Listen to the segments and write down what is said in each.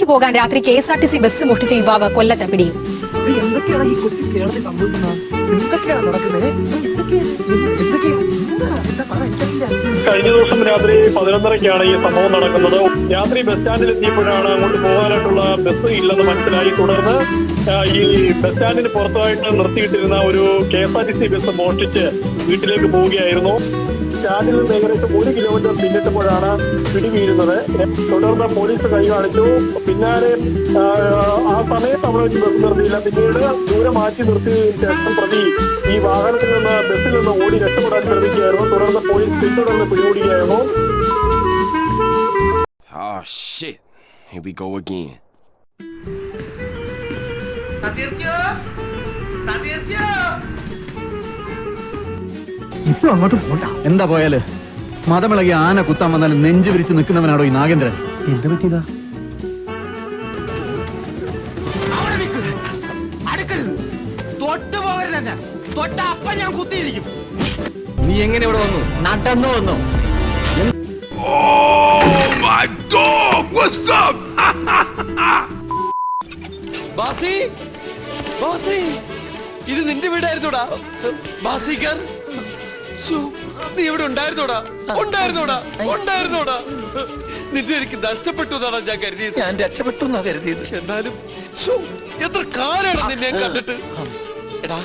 പോകാൻ രാത്രി KSRTC bus മോഷ്ടിച്ച യുവാവ് കൊല്ലത്ത് പിടിയിൽ. എന്തൊക്കെയാണ് ഈ കൊച്ചു കേരളത്തിൽ സംഭവിക്കുന്നത്? എന്തൊക്കെയാണ് നടക്കുന്നത്? കഴിഞ്ഞ ദിവസം രാത്രി 11:30-ക്കാണ് ഈ സംഭവം നടക്കുന്നത്. രാത്രി ബസ് സ്റ്റാൻഡിൽ എത്തിയപ്പോഴാണ് അങ്ങോട്ട് പോകാനായിട്ടുള്ള ബസ് ഇല്ലെന്ന് മനസ്സിലായി. തുടർന്ന് ഈ ബസ് സ്റ്റാൻഡിന് പുറത്തായിട്ട് നിർത്തിയിട്ടിരുന്ന ഒരു KSRTC ബസ് മോഷ്ടിച്ച് വീട്ടിലേക്ക് പോവുകയായിരുന്നു. സ്റ്റാൻഡിൽ നിന്ന് ഏകദേശം 1 കിലോമീറ്റർ പിന്നിട്ടപ്പോഴാണ് പിടിവീഴുന്നത്. തുടർന്ന് പോലീസ് കൈ കാണിച്ചു. പിന്നാലെ ആ സമയത്ത് അവിടെ വെച്ച് ബസ് നിർത്തിയില്ല. പിന്നീട് ദൂരെ മാറ്റി നിർത്തിയതിനു ശേഷം പ്രതി ഈ വാഹനത്തിൽ നിന്ന് ബസ്സിൽ നിന്ന് ഓടി രക്ഷപ്പെടാൻ ശ്രമിക്കുകയായിരുന്നു. തുടർന്ന് പോലീസ് പിന്തുടർന്ന് പിടികൂടുകയായിരുന്നു. ഇപ്പൊ അങ്ങോട്ട് പോണ്ട. എന്താ പോയാല്? മതമിളകി ആന കുത്താൻ വന്നാൽ നെഞ്ചു വിരിച്ച് നിൽക്കുന്നവനാണോ ഈ നാഗേന്ദ്രൻ? എന്ത് പറ്റിയതാ? ഞാൻ കുത്തിയിരിക്കും. നീ എങ്ങനെ ഇവിടെ വന്നു? നടന്നു വന്നു. ഇത് നിന്റെ വീടായിരുന്നോടാ ബാസിക്കർ? നീ ഇവിടെ ഉണ്ടായിരുന്നോടാ? നിന്നെ എനിക്ക് നഷ്ടപ്പെട്ടു എന്നാണ് ഞാൻ കരുതിയത്. ഞാൻ രക്ഷപ്പെട്ടു എന്നാ കരുതിയത്. എന്നാലും എത്ര കാലാണ് നിന്നെ കണ്ടിട്ട്. എടാ,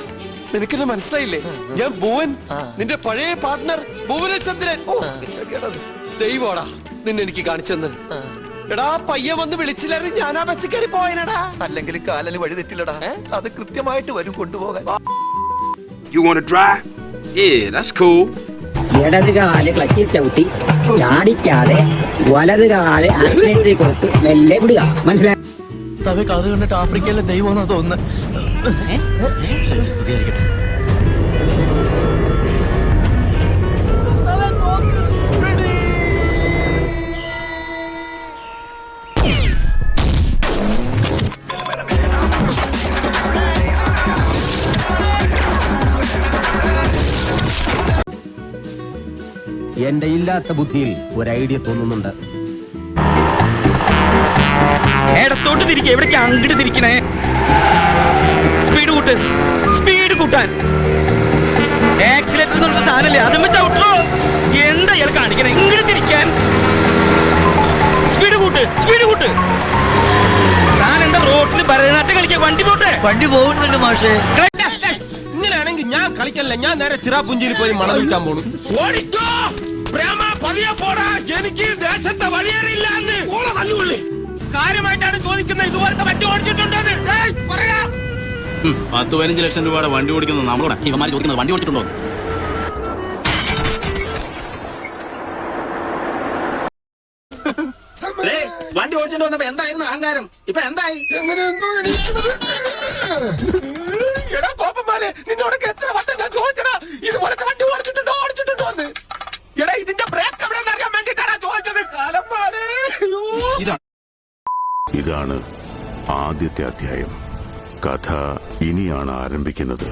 നിനക്കെന്നെ മനസ്സിലായില്ലേ? ഞാൻ ഭുവൻ, നിന്റെ പഴയ പാർട്ട്ണർ ഭുവനചന്ദ്രൻ. ദൈവോടാ നിന്നെ എനിക്ക് കാണിച്ചെന്ന്. എടാ, പയ്യൻ വന്ന് വിളിച്ചില്ലായിരുന്നു ഞാൻ ആ ബസ്സിൽ കയറി പോയനടാ. അല്ലെങ്കിൽ കാലിന് വഴി തെറ്റില്ലടാ. അത് കൃത്യമായിട്ട് വരും കൊണ്ടുപോകാൻ. You want to drive? Yeah, that's cool. ഇടത് കാല് ക്ലച്ചിൽ ചവിട്ടി ചാടിക്കാതെ വലത് കാല് ആക്സിഡന്റിൽ കൊടുത്ത് മെല്ലെ വിടുക. മനസ്സിലായി? കഥ കണ്ടിട്ട് ആഫ്രിക്കയിലെ ദൈവം എന്നാ തോന്നുന്നത്. എന്റെ ഇല്ലാത്ത ബുദ്ധിയിൽ ഒരു ഐഡിയ തോന്നുന്നുണ്ട്. ഇടത്തോട്ട് തിരിക്കുക. എവിടേക്ക് അങ്ങോട്ട് തിരിക്കണേ? സ്പീഡ് കൂട്ടാൻ ആക്സിലേറ്റർ എന്നുള്ള സാധനല്ലേ, അതും ചവിട്ടോ. എന്താ ഇയാൾ കാണിക്കണേ? ഇങ്ങോട്ട് തിരിക്കാൻ സ്പീഡ് കൂട്ട്. താൻ എന്താ റോഡിൽ ഭരതനാട്യം കളിക്കാൻ? വണ്ടി പോകുന്നുണ്ട് മാഷേ. ഇങ്ങനെയാണെങ്കിൽ ഞാൻ കളിക്കല്ല. ഞാൻ നേരെ ചിറാപുഞ്ചിയിൽ പോയി മണം വിൽക്കാൻ പോണു. എനിക്ക് ദേശത്തെ വഴിയേറിയില്ല. കാര്യമായിട്ടാണ് ചോദിക്കുന്നത്. ഇതുപോലത്തെ വണ്ടി ഓടിച്ചിട്ടുണ്ടോ? 10-15 ലക്ഷം രൂപയുടെ വണ്ടി ഓടിക്കുന്നത് നമ്മളോട് ഇവന്മാർ ചോദിക്കുന്നത് വണ്ടി ഓടിച്ചിട്ടുണ്ടോ? വണ്ടി ഓടിച്ചിട്ട് വന്നപ്പോ എന്തായിരുന്നു അഹങ്കാരം? ഇപ്പൊ എന്തായി? എടാ കോപ്പന്മാരെ, നിന്നോടൊക്കെ എത്ര വട്ടം ഞാൻ ചോദിച്ചടാ ഇതുപോലത്തെ വണ്ടി ഓടിച്ചിട്ടുണ്ടോ എന്ന്. എടാ, ഇതിന്റെ ബ്രേക്ക് എവിടെ അറിയാൻ വേണ്ടിട്ടാണ് ചോദിച്ചത്. കാലന്മാരെ, ഇതാണ് ആദ്യത്തെ അധ്യായം. കഥ ഇനിയാണ് ആരംഭിക്കുന്നത്.